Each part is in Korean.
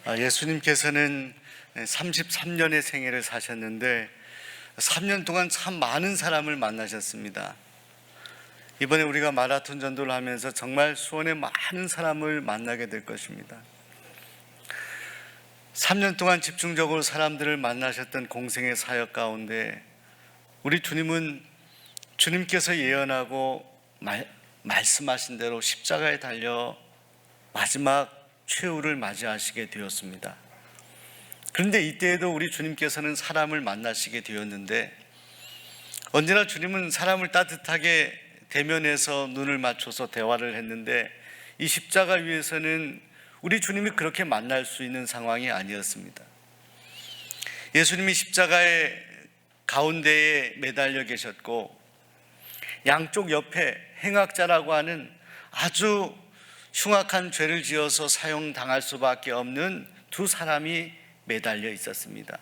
예수님께서는 33년의 생애를 사셨는데 3년 동안 참 많은 사람을 만나셨습니다. 이번에 우리가 마라톤 전도를 하면서 정말 수원에 많은 사람을 만나게 될 것입니다. 3년 동안 집중적으로 사람들을 만나셨던 공생의 사역 가운데 우리 주님은 주님께서 예언하고 말씀하신 대로 십자가에 달려 마지막 최후를 맞이하시게 되었습니다. 그런데 이때에도 우리 주님께서는 사람을 만나시게 되었는데 언제나 주님은 사람을 따뜻하게 대면해서 눈을 맞춰서 대화를 했는데 이 십자가 위에서는 우리 주님이 그렇게 만날 수 있는 상황이 아니었습니다. 예수님이 십자가의 가운데에 매달려 계셨고 양쪽 옆에 행악자라고 하는 아주 흉악한 죄를 지어서 사형당할 수밖에 없는 두 사람이 매달려 있었습니다.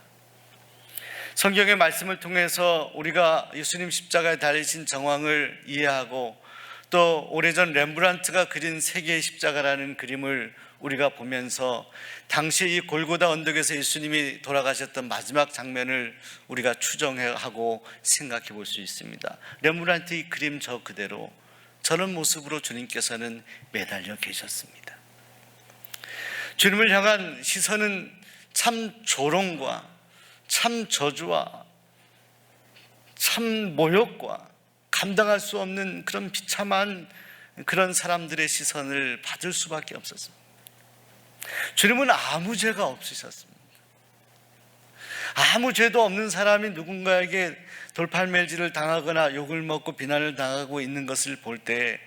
성경의 말씀을 통해서 우리가 예수님 십자가에 달리신 정황을 이해하고 또 오래전 렘브란트가 그린 세계의 십자가라는 그림을 우리가 보면서 당시 이 골고다 언덕에서 예수님이 돌아가셨던 마지막 장면을 우리가 추정하고 생각해 볼 수 있습니다. 렘브란트의 그림 저 그대로 저런 모습으로 주님께서는 매달려 계셨습니다. 주님을 향한 시선은 참 조롱과 참 저주와 참 모욕과 감당할 수 없는 그런 비참한 그런 사람들의 시선을 받을 수밖에 없었습니다. 주님은 아무 죄가 없으셨습니다. 아무 죄도 없는 사람이 누군가에게 돌팔매질을 당하거나 욕을 먹고 비난을 당하고 있는 것을 볼 때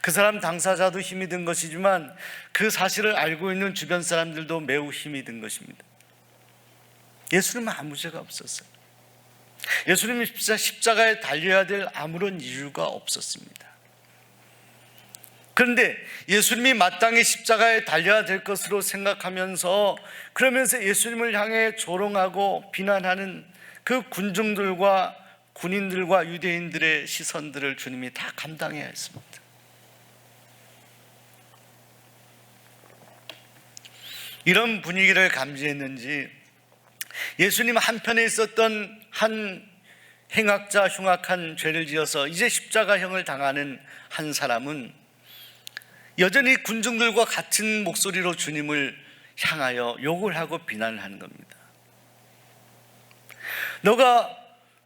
그 사람 당사자도 힘이 든 것이지만 그 사실을 알고 있는 주변 사람들도 매우 힘이 든 것입니다. 예수님은 아무 죄가 없었어요. 예수님이 십자가에 달려야 될 아무런 이유가 없었습니다. 그런데 예수님이 마땅히 십자가에 달려야 될 것으로 생각하면서 그러면서 예수님을 향해 조롱하고 비난하는 그 군중들과 군인들과 유대인들의 시선들을 주님이 다 감당해야 했습니다. 이런 분위기를 감지했는지 예수님 한편에 있었던 한 행악자 흉악한 죄를 지어서 이제 십자가형을 당하는 한 사람은 여전히 군중들과 같은 목소리로 주님을 향하여 욕을 하고 비난을 하는 겁니다. 너가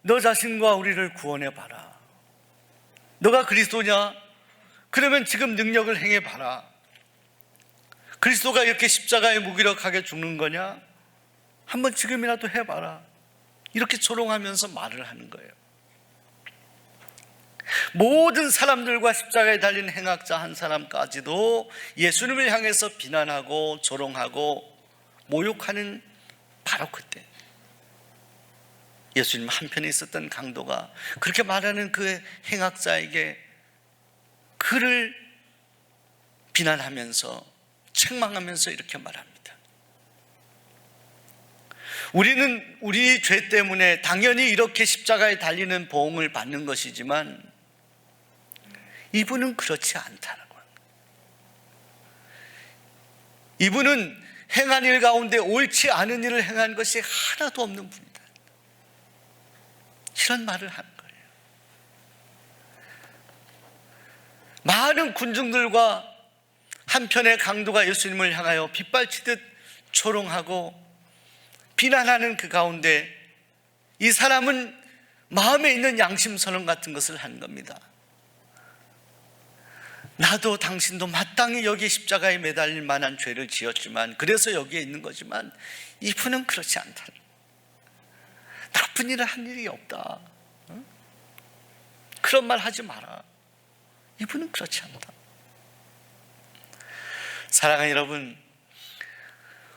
너 자신과 우리를 구원해 봐라. 너가 그리스도냐? 그러면 지금 능력을 행해 봐라. 그리스도가 이렇게 십자가에 무기력하게 죽는 거냐? 한번 지금이라도 해봐라. 이렇게 조롱하면서 말을 하는 거예요. 모든 사람들과 십자가에 달린 행악자 한 사람까지도 예수님을 향해서 비난하고 조롱하고 모욕하는 바로 그때 예수님 한편에 있었던 강도가 그렇게 말하는 그 행악자에게 그를 비난하면서 책망하면서 이렇게 말합니다. 우리는 우리 죄 때문에 당연히 이렇게 십자가에 달리는 보응을 받는 것이지만 이분은 그렇지 않다라고 합니다. 이분은 행한 일 가운데 옳지 않은 일을 행한 것이 하나도 없는 분이다. 이런 말을 하는 거예요. 많은 군중들과 한편의 강도가 예수님을 향하여 빗발치듯 조롱하고 비난하는 그 가운데 이 사람은 마음에 있는 양심선언 같은 것을 하는 겁니다. 나도 당신도 마땅히 여기 십자가에 매달릴 만한 죄를 지었지만 그래서 여기에 있는 거지만 이분은 그렇지 않다. 나쁜 일을 한 일이 없다. 그런 말 하지 마라. 이분은 그렇지 않다. 사랑하는 여러분,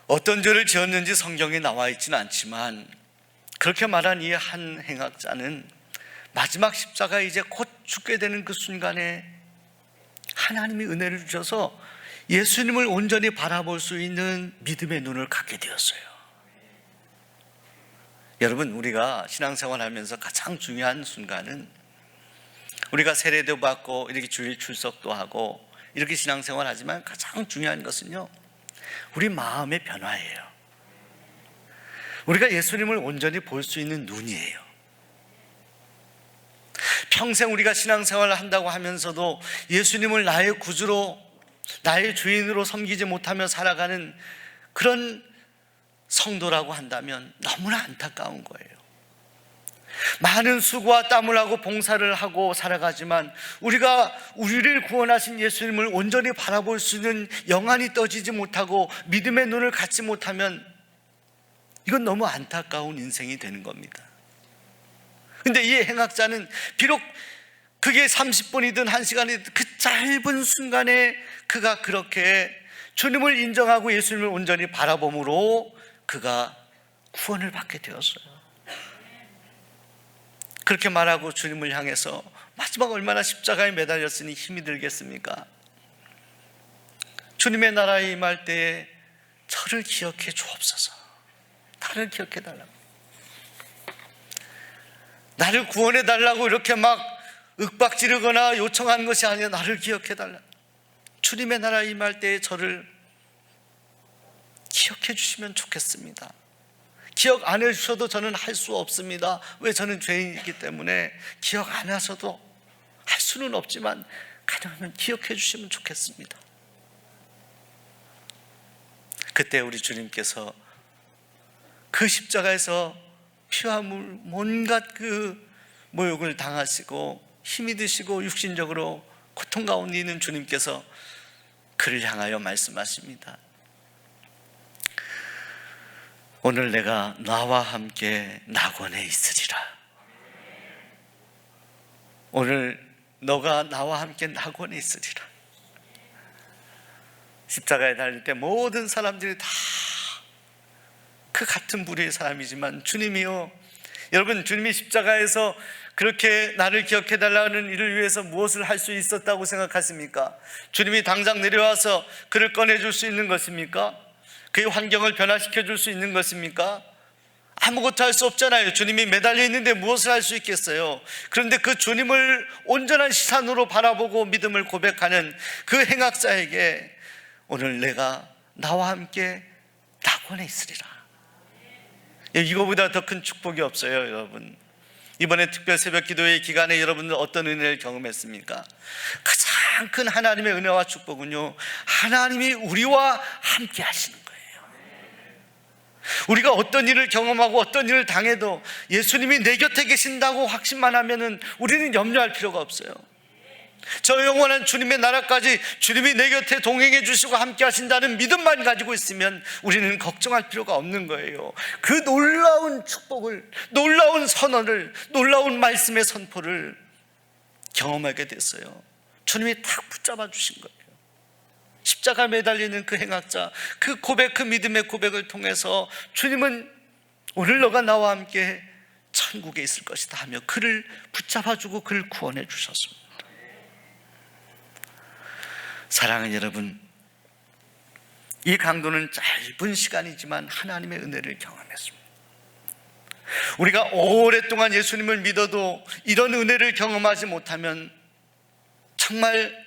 어떤 죄를 지었는지 성경에 나와 있지는 않지만 그렇게 말한 이 한 행악자는 마지막 십자가에 이제 곧 죽게 되는 그 순간에 하나님이 은혜를 주셔서 예수님을 온전히 바라볼 수 있는 믿음의 눈을 갖게 되었어요. 여러분, 우리가 신앙생활 하면서 가장 중요한 순간은 우리가 세례도 받고 이렇게 주일 출석도 하고 이렇게 신앙생활 하지만 가장 중요한 것은요, 우리 마음의 변화예요. 우리가 예수님을 온전히 볼 수 있는 눈이에요. 평생 우리가 신앙생활을 한다고 하면서도 예수님을 나의 구주로, 나의 주인으로 섬기지 못하며 살아가는 그런 성도라고 한다면 너무나 안타까운 거예요. 많은 수고와 땀을 하고 봉사를 하고 살아가지만 우리가 우리를 구원하신 예수님을 온전히 바라볼 수 있는 영안이 떠지지 못하고 믿음의 눈을 갖지 못하면 이건 너무 안타까운 인생이 되는 겁니다. 근데 이 행악자는 비록 그게 30분이든 1시간이든 그 짧은 순간에 그가 그렇게 주님을 인정하고 예수님을 온전히 바라봄으로 그가 구원을 받게 되었어요. 그렇게 말하고 주님을 향해서 마지막 얼마나 십자가에 매달렸으니 힘이 들겠습니까? 주님의 나라에 임할 때에 저를 기억해 주옵소서. 나를 기억해 달라고, 나를 구원해 달라고 이렇게 막 윽박지르거나 요청하는 것이 아니라 나를 기억해 달라. 주님의 나라에 임할 때에 저를 기억해 주시면 좋겠습니다. 기억 안 해주셔도 저는 할 수 없습니다. 왜? 저는 죄인이기 때문에 기억 안 하셔도 할 수는 없지만 가능하면 기억해 주시면 좋겠습니다. 그때 우리 주님께서 그 십자가에서 피와 물 온갖 그 모욕을 당하시고 힘이 드시고 육신적으로 고통 가운데 있는 주님께서 그를 향하여 말씀하십니다. 오늘 내가 나와 함께 낙원에 있으리라. 오늘 너가 나와 함께 낙원에 있으리라. 십자가에 달릴 때 모든 사람들이 다 그 같은 부류의 사람이지만 주님이요, 여러분, 주님이 십자가에서 그렇게 나를 기억해 달라는 일을 위해서 무엇을 할 수 있었다고 생각하십니까? 주님이 당장 내려와서 그를 꺼내줄 수 있는 것입니까? 그의 환경을 변화시켜 줄 수 있는 것입니까? 아무것도 할 수 없잖아요. 주님이 매달려 있는데 무엇을 할 수 있겠어요? 그런데 그 주님을 온전한 시선으로 바라보고 믿음을 고백하는 그 행악자에게 오늘 내가 나와 함께 낙원에 있으리라. 이거보다 더 큰 축복이 없어요. 여러분, 이번에 특별 새벽 기도회 기간에 여러분들 어떤 은혜를 경험했습니까? 가장 큰 하나님의 은혜와 축복은요, 하나님이 우리와 함께 하시는 거예요. 우리가 어떤 일을 경험하고 어떤 일을 당해도 예수님이 내 곁에 계신다고 확신만 하면은 우리는 염려할 필요가 없어요. 저 영원한 주님의 나라까지 주님이 내 곁에 동행해 주시고 함께 하신다는 믿음만 가지고 있으면 우리는 걱정할 필요가 없는 거예요. 그 놀라운 축복을, 놀라운 선언을, 놀라운 말씀의 선포를 경험하게 됐어요. 주님이 탁 붙잡아 주신 거예요. 십자가 매달리는 그 행악자, 그 고백, 그 믿음의 고백을 통해서 주님은 오늘 너가 나와 함께 천국에 있을 것이다 하며 그를 붙잡아 주고 그를 구원해 주셨습니다. 사랑하는 여러분, 이 강도는 짧은 시간이지만 하나님의 은혜를 경험했습니다. 우리가 오랫동안 예수님을 믿어도 이런 은혜를 경험하지 못하면 정말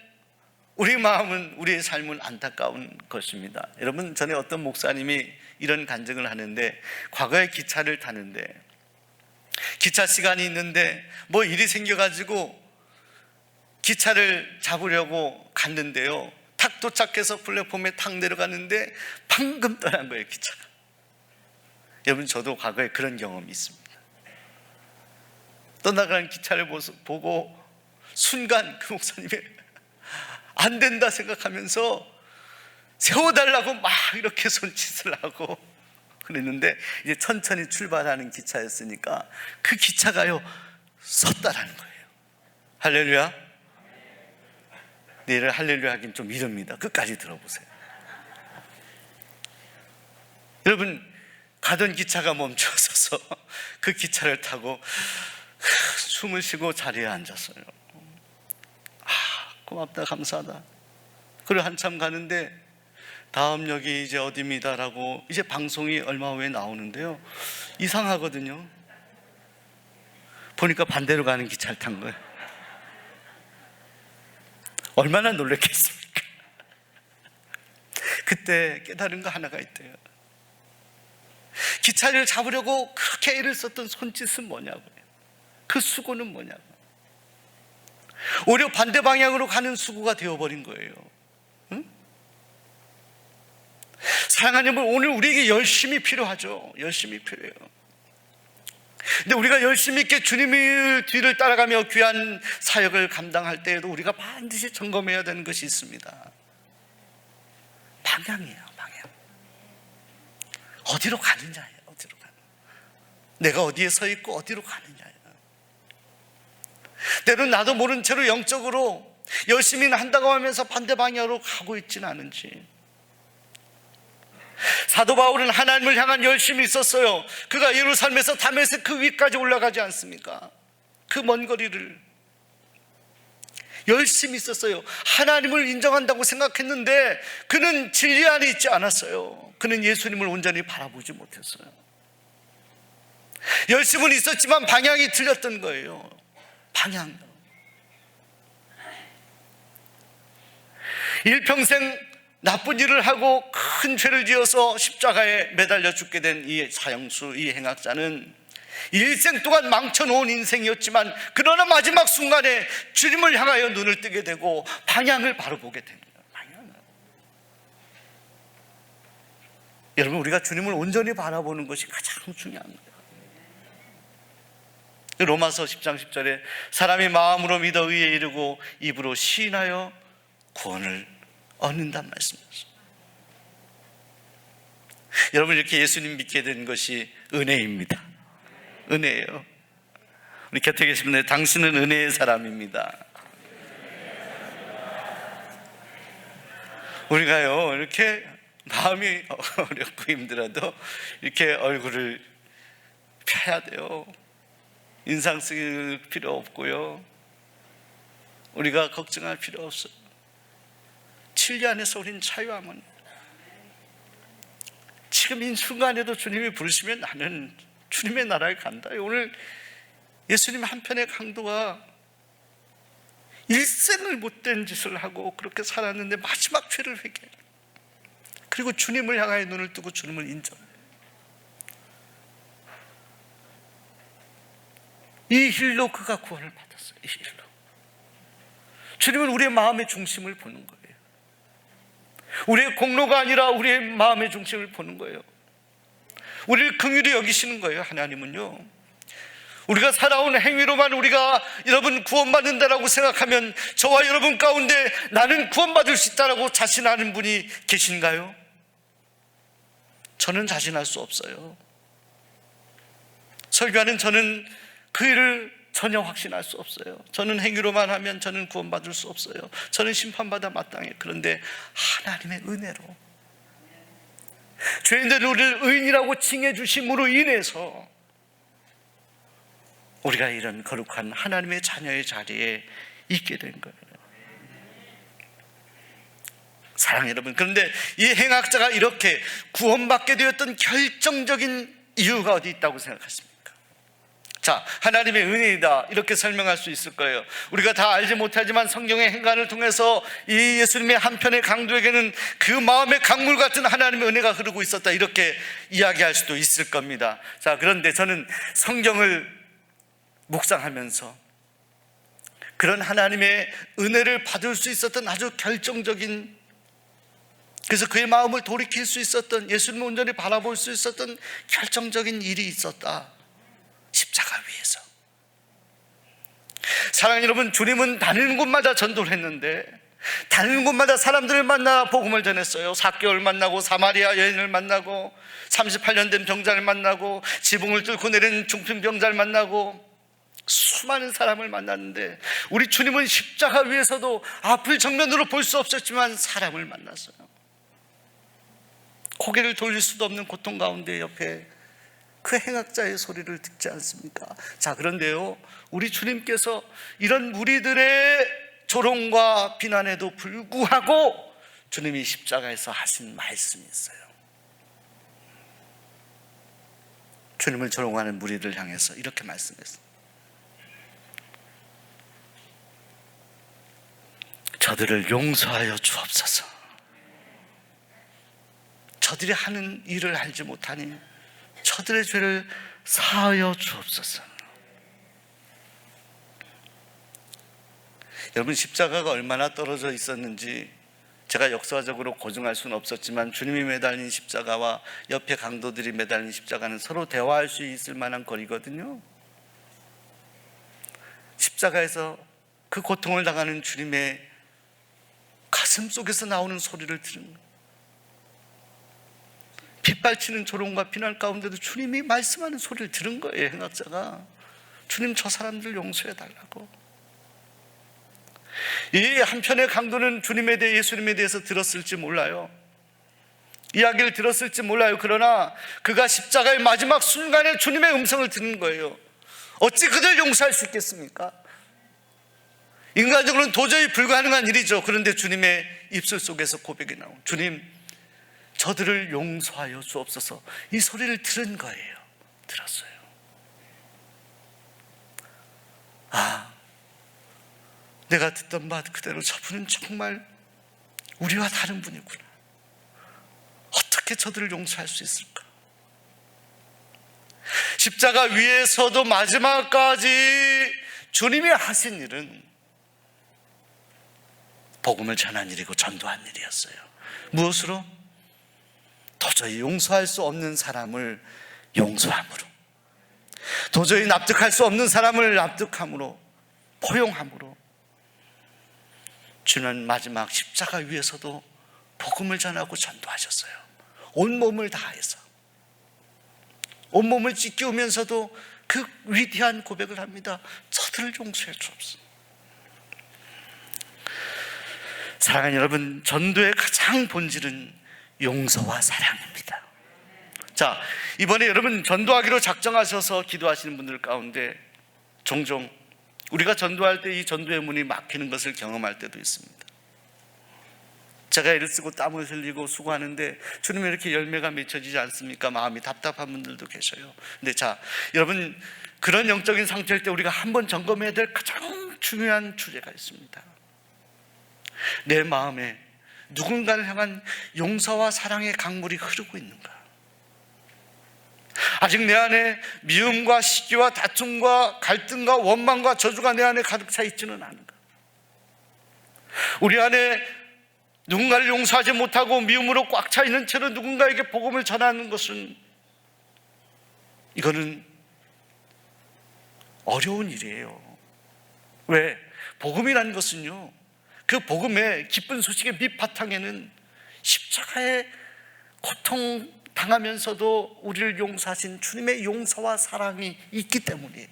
우리 마음은, 우리의 삶은 안타까운 것입니다. 여러분, 전에 어떤 목사님이 이런 간증을 하는데, 과거에 기차를 타는데 기차 시간이 있는데 뭐 일이 생겨가지고 기차를 잡으려고 갔는데요, 탁 도착해서 플랫폼에 탁 내려갔는데 방금 떠난 거예요, 기차가. 여러분, 저도 과거에 그런 경험이 있습니다. 떠나가는 기차를 보고 순간 그 목사님이 안 된다 생각하면서 세워달라고 막 이렇게 손짓을 하고 그랬는데, 이제 천천히 출발하는 기차였으니까 그 기차가요 섰다라는 거예요. 할렐루야. 내일 할렐루야 하긴 좀 이릅니다. 끝까지 들어보세요. 여러분, 가던 기차가 멈춰서서 그 기차를 타고 숨을 쉬고 자리에 앉았어요. 고맙다, 감사하다. 그리고 한참 가는데 다음 역이 이제 어디입니다라고 이제 방송이 얼마 후에 나오는데요, 이상하거든요. 보니까 반대로 가는 기차를 탄 거예요. 얼마나 놀랐겠습니까? 그때 깨달은 거 하나가 있대요. 기차를 잡으려고 그렇게 애를 썼던 손짓은 뭐냐고요. 그 수고는 뭐냐고. 오히려 반대 방향으로 가는 수고가 되어버린 거예요. 응? 사랑하는 여러분, 오늘 우리에게 열심이 필요하죠. 열심이 필요해요. 근데 우리가 열심히 있게 주님의 뒤를 따라가며 귀한 사역을 감당할 때에도 우리가 반드시 점검해야 되는 것이 있습니다. 방향이에요. 방향. 어디로 가느냐예요. 어디로 가느냐. 내가 어디에 서 있고 어디로 가느냐예요. 때로는 나도 모른 채로 영적으로 열심히 한다고 하면서 반대 방향으로 가고 있지는 않은지. 사도 바울은 하나님을 향한 열심이 있었어요. 그가 예루살렘에서 다메섹 그 위까지 올라가지 않습니까? 그 먼 거리를 열심히 있었어요. 하나님을 인정한다고 생각했는데 그는 진리 안에 있지 않았어요. 그는 예수님을 온전히 바라보지 못했어요. 열심은 있었지만 방향이 틀렸던 거예요. 방향. 일평생 나쁜 일을 하고 큰 죄를 지어서 십자가에 매달려 죽게 된 이 사형수, 이 행악자는 일생 동안 망쳐놓은 인생이었지만 그러나 마지막 순간에 주님을 향하여 눈을 뜨게 되고 방향을 바로 보게 됩니다. 방향을. 여러분, 우리가 주님을 온전히 바라보는 것이 가장 중요합니다. 로마서 10장 10절에 사람이 마음으로 믿어 의에 이르고 입으로 시인하여 구원을 얻는단 말씀이었어요. 여러분, 이렇게 예수님 믿게 된 것이 은혜입니다. 은혜예요. 우리 곁에 계신 분들, 당신은 은혜의 사람입니다. 우리가요, 이렇게 마음이 어렵고 힘들어도 이렇게 얼굴을 펴야 돼요. 인상 쓸 필요 없고요. 우리가 걱정할 필요 없어요. 진리 안에서 우리는 자유함은, 지금 이 순간에도 주님이 부르시면 나는 주님의 나라에 간다. 오늘 예수님 한편의 강도가 일생을 못된 짓을 하고 그렇게 살았는데 마지막 죄를 회개해요. 그리고 주님을 향하여 눈을 뜨고 주님을 인정해요. 이 일로 그가 구원을 받았어요. 이 일로. 주님은 우리의 마음의 중심을 보는 거예요. 우리의 공로가 아니라 우리의 마음의 중심을 보는 거예요. 우리를 긍휼히 여기시는 거예요. 하나님은요, 우리가 살아온 행위로만 우리가 여러분 구원받는다라고 생각하면 저와 여러분 가운데 나는 구원받을 수 있다라고 자신하는 분이 계신가요? 저는 자신할 수 없어요. 설교하는 저는 그 일을 전혀 확신할 수 없어요. 저는 행위로만 하면 저는 구원받을 수 없어요. 저는 심판받아 마땅해요. 그런데 하나님의 은혜로 죄인들을 우리를 의인이라고 칭해 주심으로 인해서 우리가 이런 거룩한 하나님의 자녀의 자리에 있게 된 거예요. 사랑하는 여러분, 그런데 이 행악자가 이렇게 구원받게 되었던 결정적인 이유가 어디 있다고 생각하십니까? 자, 하나님의 은혜이다, 이렇게 설명할 수 있을 거예요. 우리가 다 알지 못하지만 성경의 행간을 통해서 이 예수님의 한편의 강도에게는 그 마음의 강물 같은 하나님의 은혜가 흐르고 있었다, 이렇게 이야기할 수도 있을 겁니다. 자, 그런데 저는 성경을 묵상하면서 그런 하나님의 은혜를 받을 수 있었던 아주 결정적인, 그래서 그의 마음을 돌이킬 수 있었던, 예수님을 온전히 바라볼 수 있었던 결정적인 일이 있었다. 십자가 위에서. 사랑하는 여러분, 주님은 다니는 곳마다 전도를 했는데 다니는 곳마다 사람들을 만나 복음을 전했어요. 삭개오를 만나고 사마리아 여인을 만나고 38년 된 병자를 만나고 지붕을 뚫고 내린 중풍병자를 만나고 수많은 사람을 만났는데 우리 주님은 십자가 위에서도 앞을 정면으로 볼 수 없었지만 사람을 만났어요. 고개를 돌릴 수도 없는 고통 가운데 옆에 그 행악자의 소리를 듣지 않습니까? 자, 그런데요, 우리 주님께서 이런 무리들의 조롱과 비난에도 불구하고 주님이 십자가에서 하신 말씀이 있어요. 주님을 조롱하는 무리들 향해서 이렇게 말씀했어요. 저들을 용서하여 주옵소서. 저들이 하는 일을 알지 못하니 저들의 죄를 사하여 주옵소서. 여러분, 십자가가 얼마나 떨어져 있었는지 제가 역사적으로 고증할 수는 없었지만 주님이 매달린 십자가와 옆에 강도들이 매달린 십자가는 서로 대화할 수 있을 만한 거리거든요. 십자가에서 그 고통을 당하는 주님의 가슴 속에서 나오는 소리를 들은 거예요. 빗발치는 조롱과 비난 가운데도 주님이 말씀하는 소리를 들은 거예요. 행악자가 주님, 저 사람들 용서해 달라고. 이 한편의 강도는 주님에 대해, 예수님에 대해서 들었을지 몰라요. 이야기를 들었을지 몰라요. 그러나 그가 십자가의 마지막 순간에 주님의 음성을 듣는 거예요. 어찌 그들 용서할 수 있겠습니까? 인간적으로는 도저히 불가능한 일이죠. 그런데 주님의 입술 속에서 고백이 나온, 주님, 저들을 용서하여 주옵소서. 이 소리를 들은 거예요. 들었어요. 아, 내가 듣던 말 그대로 저분은 정말 우리와 다른 분이구나. 어떻게 저들을 용서할 수 있을까? 십자가 위에서도 마지막까지 주님이 하신 일은 복음을 전한 일이고 전도한 일이었어요. 무엇으로? 도저히 용서할 수 없는 사람을 용서함으로, 도저히 납득할 수 없는 사람을 납득함으로, 포용함으로 주는 마지막 십자가 위에서도 복음을 전하고 전도하셨어요. 온몸을 다해서, 온몸을 찢기우면서도 그 위대한 고백을 합니다. 저들을 용서해 주옵소서. 사랑하는 여러분, 전도의 가장 본질은 용서와 사랑입니다. 자, 이번에 여러분 전도하기로 작정하셔서 기도하시는 분들 가운데 종종 우리가 전도할 때 이 전도의 문이 막히는 것을 경험할 때도 있습니다. 제가 애를 쓰고 땀을 흘리고 수고하는데 주님이 이렇게 열매가 맺혀지지 않습니까? 마음이 답답한 분들도 계셔요. 근데 자, 여러분, 그런 영적인 상태일 때 우리가 한번 점검해야 될 가장 중요한 주제가 있습니다. 내 마음에 누군가를 향한 용서와 사랑의 강물이 흐르고 있는가? 아직 내 안에 미움과 시기와 다툼과 갈등과 원망과 저주가 내 안에 가득 차 있지는 않은가? 우리 안에 누군가를 용서하지 못하고 미움으로 꽉 차 있는 채로 누군가에게 복음을 전하는 것은, 이거는 어려운 일이에요. 왜? 복음이라는 것은요, 그 복음의 기쁜 소식의 밑바탕에는 십자가의 고통 당하면서도 우리를 용서하신 주님의 용서와 사랑이 있기 때문이에요.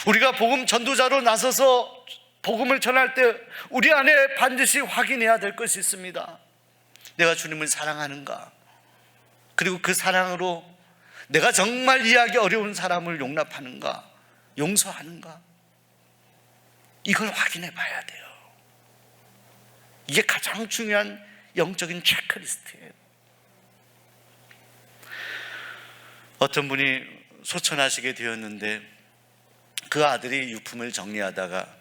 우리가 복음 전도자로 나서서 복음을 전할 때 우리 안에 반드시 확인해야 될 것이 있습니다. 내가 주님을 사랑하는가? 그리고 그 사랑으로 내가 정말 이해하기 어려운 사람을 용납하는가? 용서하는가? 이걸 확인해 봐야 돼요. 이게 가장 중요한 영적인 체크리스트예요. 어떤 분이 소천하시게 되었는데 그 아들이 유품을 정리하다가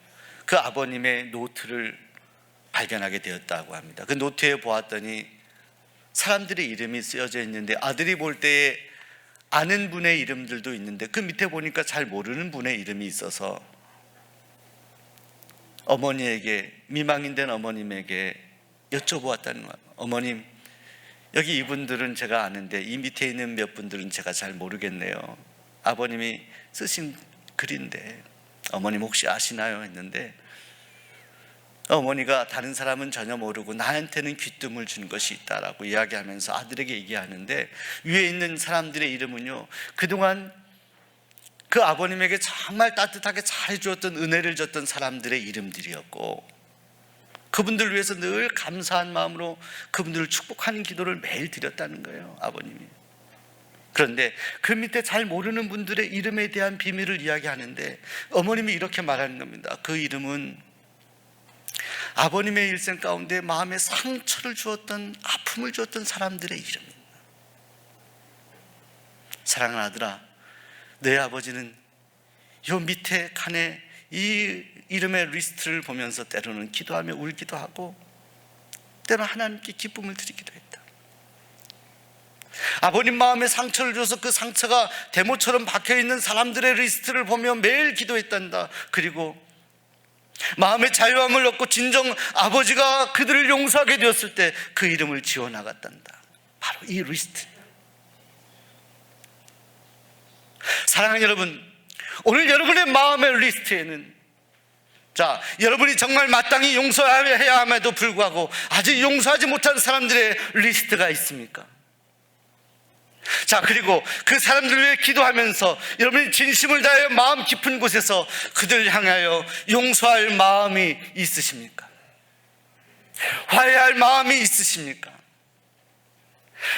그 아버님의 노트를 발견하게 되었다고 합니다. 그 노트에 보았더니 사람들의 이름이 쓰여져 있는데 아들이 볼 때에 아는 분의 이름들도 있는데 그 밑에 보니까 잘 모르는 분의 이름이 있어서 어머니에게, 미망인 된 어머님에게 여쭤보았다는 거예요. 어머님, 여기 이분들은 제가 아는데 이 밑에 있는 몇 분들은 제가 잘 모르겠네요. 아버님이 쓰신 글인데 어머님 혹시 아시나요? 했는데 어머니가 다른 사람은 전혀 모르고 나한테는 귀뜸을 준 것이 있다라고 이야기하면서 아들에게 얘기하는데, 위에 있는 사람들의 이름은요, 그동안 그 아버님에게 정말 따뜻하게 잘해주었던, 은혜를 줬던 사람들의 이름들이었고, 그분들 위해서 늘 감사한 마음으로 그분들을 축복하는 기도를 매일 드렸다는 거예요, 아버님이. 그런데 그 밑에 잘 모르는 분들의 이름에 대한 비밀을 이야기하는데 어머님이 이렇게 말하는 겁니다. 그 이름은 아버님의 일생 가운데 마음에 상처를 주었던, 아픔을 주었던 사람들의 이름입니다. 사랑하는 아들아, 내 아버지는 요 밑에 칸에 이 이름의 리스트를 보면서 때로는 기도하며 울기도 하고 때로 하나님께 기쁨을 드리기도 했다. 아버님 마음에 상처를 줘서 그 상처가 대모처럼 박혀있는 사람들의 리스트를 보며 매일 기도했단다. 그리고 마음의 자유함을 얻고 진정 아버지가 그들을 용서하게 되었을 때 그 이름을 지어나갔단다. 바로 이 리스트. 사랑하는 여러분, 오늘 여러분의 마음의 리스트에는 여러분이 정말 마땅히 용서해야 함에도 불구하고 아직 용서하지 못한 사람들의 리스트가 있습니까? 그리고 그 사람들을 위해 기도하면서 여러분이 진심을 다하여 마음 깊은 곳에서 그들을 향하여 용서할 마음이 있으십니까? 화해할 마음이 있으십니까?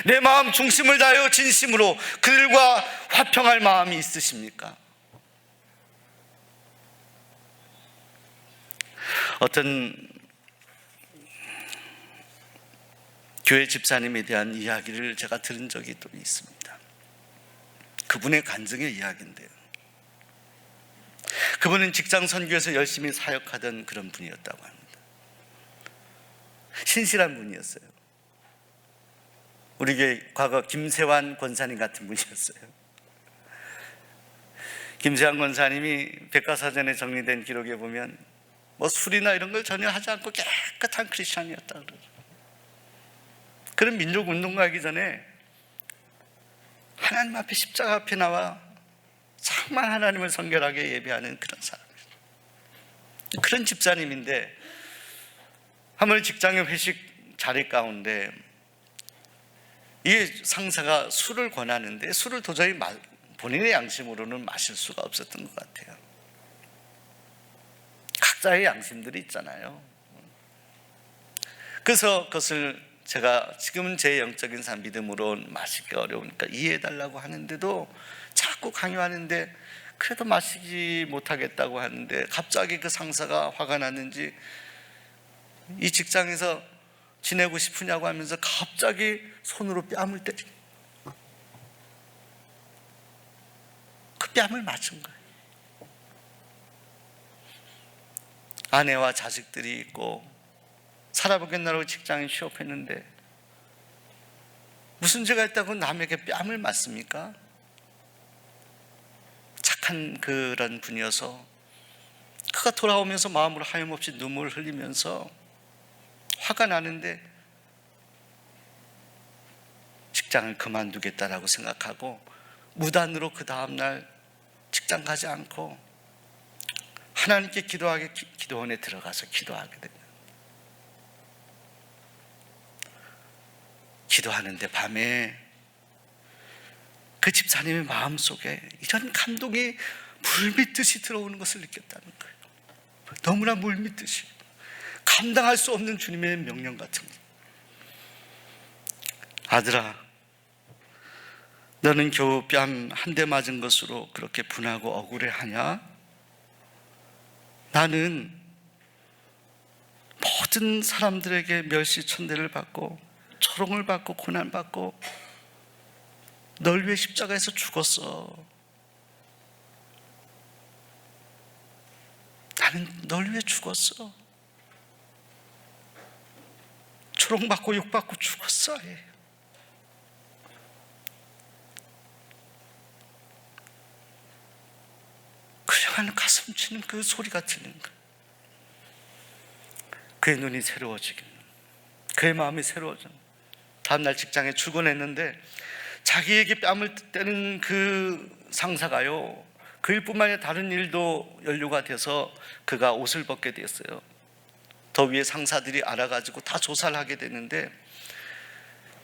내 마음 중심을 다하여 진심으로 그들과 화평할 마음이 있으십니까? 어떤 교회 집사님에 대한 이야기를 제가 들은 적이 또 있습니다. 그분의 간증의 이야기인데요, 그분은 직장 선교에서 열심히 사역하던 그런 분이었다고 합니다. 신실한 분이었어요. 우리 교회 과거 김세환 권사님 같은 분이었어요. 김세환 권사님이 백과사전에 정리된 기록에 보면 술이나 이런 걸 전혀 하지 않고 깨끗한 크리스찬이었다 그러죠. 그런 민족운동가이기 전에 하나님 앞에 십자가 앞에 나와 정말 하나님을 성결하게 예배하는 그런 사람이에요. 그런 집사님인데 한 번 직장의 회식 자리 가운데 이 상사가 술을 권하는데 술을 도저히 본인의 양심으로는 마실 수가 없었던 것 같아요. 각자의 양심들이 있잖아요. 그래서 그것을 제가 지금은 제 영적인 삶 믿음으로 마시기 어려우니까 이해해달라고 하는데도 자꾸 강요하는데 그래도 마시지 못하겠다고 하는데 갑자기 그 상사가 화가 났는지 이 직장에서 지내고 싶으냐고 하면서 갑자기 손으로 뺨을 때리고 그 뺨을 맞춘 거예요. 아내와 자식들이 있고 살아보겠다고 직장에 취업했는데 무슨 죄가 있다고 남에게 뺨을 맞습니까? 착한 그런 분이어서 그가 돌아오면서 마음으로 하염없이 눈물을 흘리면서 화가 나는데 직장을 그만두겠다라고 생각하고 무단으로 그 다음날 직장 가지 않고 하나님께 기도원에 들어가서 기도하게 됩니다. 기도하는데 밤에 그 집사님의 마음속에 이런 감동이 물밀듯이 들어오는 것을 느꼈다는 거예요. 너무나 물밀듯이 감당할 수 없는 주님의 명령 같은 거. 아들아, 너는 겨우 뺨 한 대 맞은 것으로 그렇게 분하고 억울해하냐? 나는 모든 사람들에게 멸시천대를 받고 조롱을 받고 고난받고 널 위해 십자가에서 죽었어. 나는 널 위해 죽었어. 조롱받고 욕받고 죽었어. 그냥 가슴 치는 그 소리가 들리는 거예요. 그의 눈이 새로워지긴, 그의 마음이 새로워져. 다음날 직장에 출근했는데 자기에게 뺨을 때는 그 상사가요, 그 일뿐만 아니라 다른 일도 연루가 돼서 그가 옷을 벗게 됐어요. 더 위에 상사들이 알아가지고 다 조사를 하게 되는데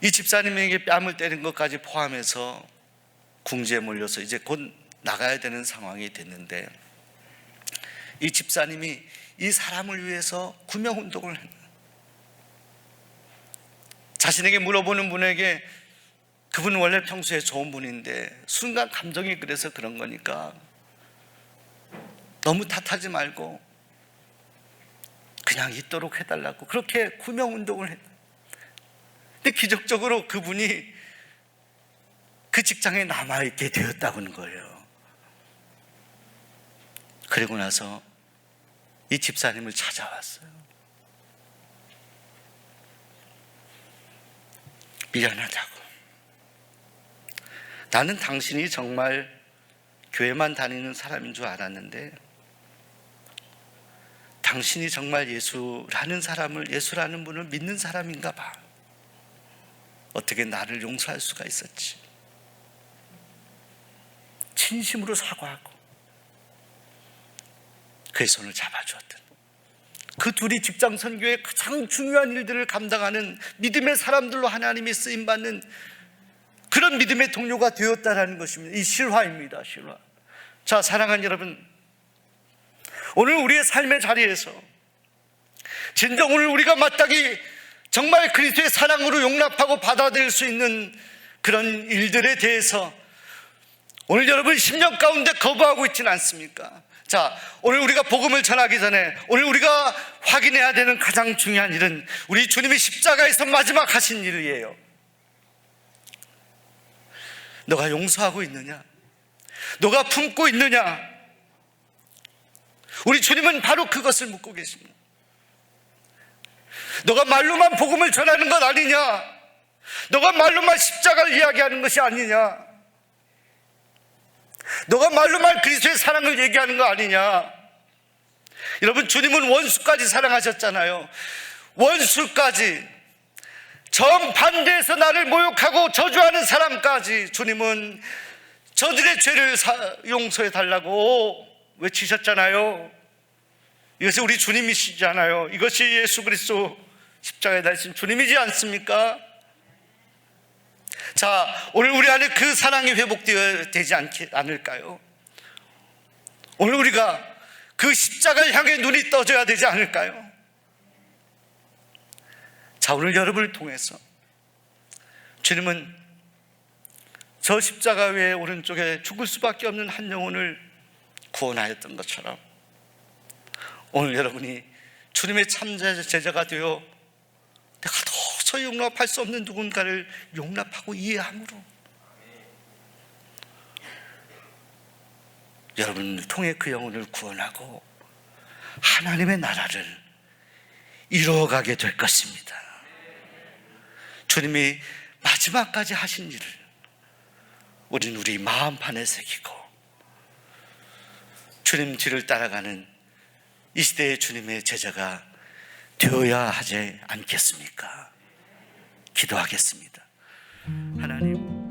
이 집사님에게 뺨을 때린 것까지 포함해서 궁지에 몰려서 이제 곧 나가야 되는 상황이 됐는데 이 집사님이 이 사람을 위해서 구명운동을 했어요. 자신에게 물어보는 분에게 그분은 원래 평소에 좋은 분인데 순간 감정이 그래서 그런 거니까 너무 탓하지 말고 그냥 있도록 해달라고 그렇게 구명운동을 했어요. 근데 기적적으로 그분이 그 직장에 남아있게 되었다고는 거예요. 그리고 나서 이 집사님을 찾아왔어요. 미안하다고. 나는 당신이 정말 교회만 다니는 사람인 줄 알았는데 당신이 정말 예수라는 사람을, 예수라는 분을 믿는 사람인가 봐. 어떻게 나를 용서할 수가 있었지? 진심으로 사과하고 그의 손을 잡아주었던, 그 둘이 직장 선교의 가장 중요한 일들을 감당하는 믿음의 사람들로 하나님이 쓰임받는 그런 믿음의 동료가 되었다라는 것입니다. 이 실화입니다. 실화. 자, 사랑하는 여러분, 오늘 우리의 삶의 자리에서 진정 오늘 우리가 마땅히 정말 그리스도의 사랑으로 용납하고 받아들일 수 있는 그런 일들에 대해서 오늘 여러분 심령 가운데 거부하고 있지는 않습니까? 자, 오늘 우리가 복음을 전하기 전에 오늘 우리가 확인해야 되는 가장 중요한 일은 우리 주님이 십자가에서 마지막 하신 일이에요. 너가 용서하고 있느냐? 너가 품고 있느냐? 우리 주님은 바로 그것을 묻고 계십니다. 너가 말로만 복음을 전하는 것 아니냐? 너가 말로만 십자가를 이야기하는 것이 아니냐? 너가 말로만 그리스도의 사랑을 얘기하는 거 아니냐? 여러분, 주님은 원수까지 사랑하셨잖아요. 원수까지, 정반대에서 나를 모욕하고 저주하는 사람까지 주님은 저들의 죄를 용서해 달라고 외치셨잖아요. 이것이 우리 주님이시잖아요. 이것이 예수 그리스도 십자가에 달리신 주님이지 않습니까? 자, 오늘 우리 안에 그 사랑이 회복되어야 되지 않을까요? 오늘 우리가 그 십자가를 향해 눈이 떠져야 되지 않을까요? 자, 오늘 여러분을 통해서 주님은 저 십자가 위에 오른쪽에 죽을 수밖에 없는 한 영혼을 구원하였던 것처럼 오늘 여러분이 주님의 참 제자가 되어 내가 도저히 용납할 수 없는 누군가를 용납하고 이해함으로 여러분을 통해 그 영혼을 구원하고 하나님의 나라를 이루어가게 될 것입니다. 주님이 마지막까지 하신 일을 우리는 우리 마음판에 새기고 주님 뒤를 따라가는 이 시대의 주님의 제자가 되어야 하지 않겠습니까? 기도하겠습니다. 하나님,